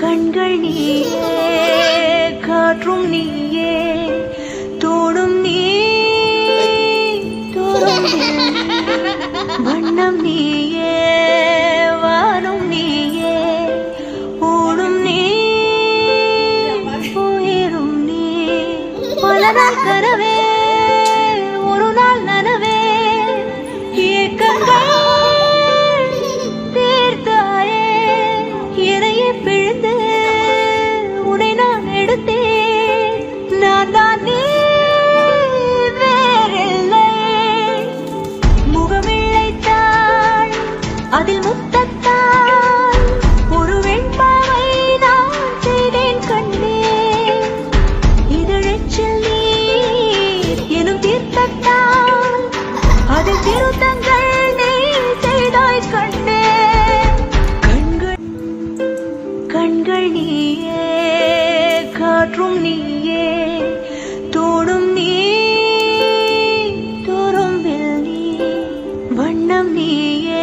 கண்கள் நீயே, காற்றும் நீயே, தோடும் நீ, தோடும் வண்ணம் நீயே, வானும் நீயே, ஓடும் நீ, உயிரும் நீ. பல நாள் கனவே, ஒரு நாள் நனவே, ஏக்கங்கள் தீர்த்தாயே, இறையை பிழிந்து உன்னை நான் எடுத்தேன். நான் தான் நீ, வேறில்லை. முகமிழைத்தாள், அதில் முத்தத்தாள், ஒரு வெண்பாவை நான் செய்தேன் கண்ணே. இதழச்சில் நீர் எனும் தீர்த்தத்தால், அதில் திருத்தங்கள் நீ செய்தாய் கண்ணே. கண்கள் நீயே, காற்றும் நீயே, தோடும் நீ, தோறும் நீ, வண்ணம் நீயே.